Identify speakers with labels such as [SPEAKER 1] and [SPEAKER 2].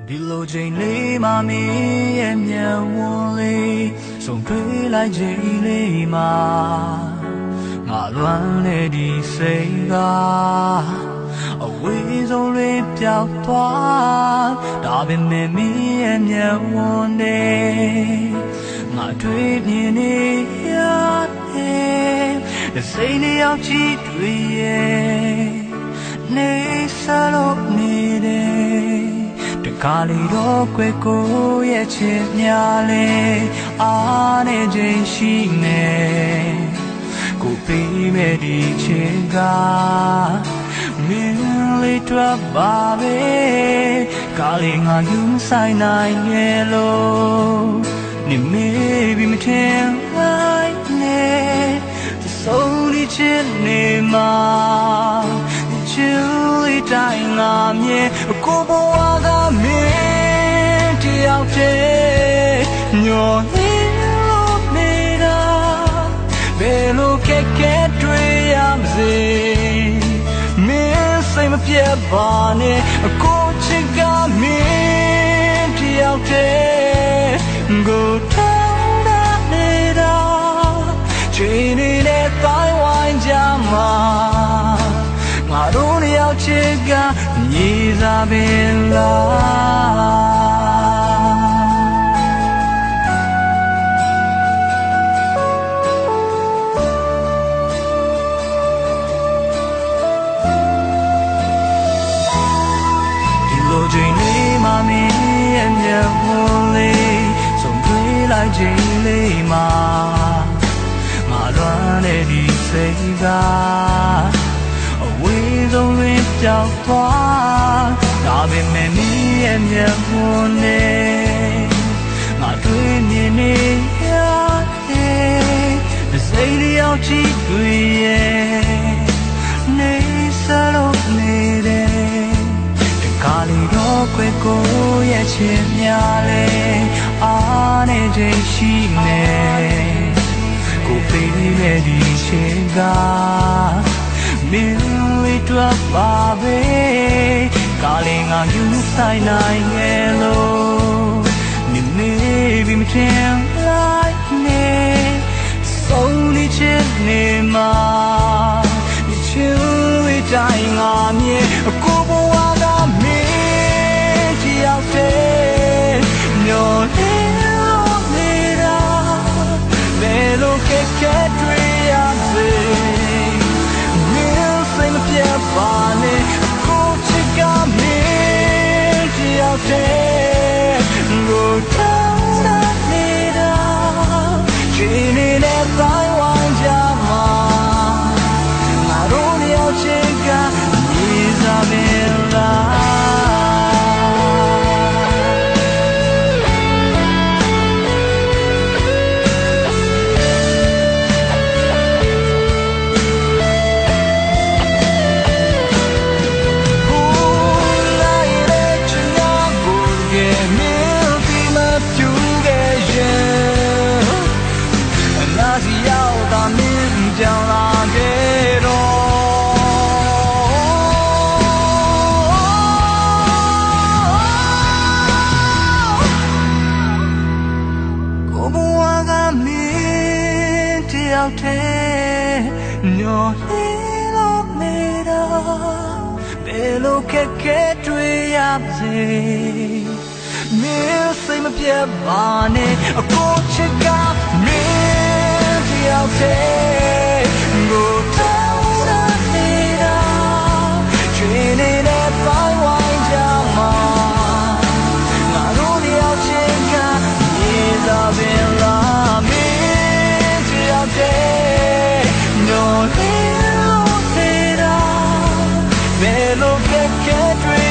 [SPEAKER 1] ဒီလိုချိန်လေးမှမင်းရဲ့မျက်ဝန်းလေးဆုံတွေ့လိုက်ချိန်လေးမှာငါလွမ်းနေဒီစိတ်ကအဝေးဆုံးလေးပျောက်သွားဒါပေမဲ့မင်းရဲ့မျက်ဝန်းလေးငါတွေ့မြင်နေရတယ်စိတ်နဲ့ရောက်ချီတွေ့ရဲ့နေစားလို့နေတယ်တကားလေးတော့ကွယ်ကိုရဲ့ချစ်များလေအားနေခြင်းရှိနေကိုပေးမဲ့ဒီချစ်ကမင်းလေးတော့ပါပဲကားလေးငါယူဆိုင်နိုင်ရဲ့လို့နေမေးပြီးမထင်လိုက်နဲ့ဆုံးဒီချစ်နေမှာချစ်လေးတိုင်းငါမြင်ကိုဘဝကမင်းတယောက်တည်းညော်နေလို့နေတာဘယ်လိုခက်ခဲတွေ့ရမစေမင်းစိတ်မပြတ်ပါနဲ့ကိုချစ်ကမင်းတယောက်တည်းကိုထောင်းတာနေတာချိန်နေတဲ့တိုင်းဝိုင်းကြမှာငါတို့နှစ်ယောက်ချစ်ကမြေစာပင်လားဒီလိုချိန်လေးမှမင်းရဲ့မျက်ဝန်းလေးဆုံတွေ့လိုက်ချိန်လေးမှာငါလွမ်းနေဒီစိတ်ကအဝေးဆုံးတွင်ပျောက်သွားဒါပေမဲ့မင်းရဲ့မျက်ဝန်းနဲ့ငါတွေ့မြင်နေရတယ်စိတ်လေးရောက်ချီတွေ့ရဲ့နေစားလို့နေတယ်တကားလေးတော့ခွဲကိုရဲ့ချစ်များလေအားနေခြင်းရှိနေကိုပေးမဲ့ဒီချစ်ကမင်းလေးတော့ပါပဲကားလေးငါယူဆိုင်နိုင်ရဲ့လို့နေမေးပြီးမထင်လိုက်နဲ့ဆုံးနေချစ်နေမှာဒီချစ်လေးတိုင်းငါမြင်ကိုဘဝကမင်းတယောက်တည်းညော်နေလို့နေတာဘယ်လိုခက်ခဲတွေ့ရစေပါနဲ့ကိုချစ်ကမင်းတယောက်တည်းကိုထောင်းတာနေတာချိန်နေတဲ့တိုင်းဝိုင်းကြမှာငါတို့နှစ်ယောက်ချစ်ကမြေစာပင်လားကြောင်လာခဲ့တော့ကိုဘဝကမင်းတယောက်တည်းညော်နေလို့နေတာဘယ်လိုခက်ခဲတွေ့ရစေမင်းစိတ်မပြတ်ပါနဲ့ကိုချစ်ကမင်းတယောက်တည်းကိုထောင်းတာနေတာချိန်နေတဲ့ပိုင်းဝိုင်းကြမှာငါတို့တယောက်ချစ်ကမြေစာပင်လားမင်းတယောက်တည်းညော်နေလို့နေတာဘယ်လိုခက်ခဲတွေ့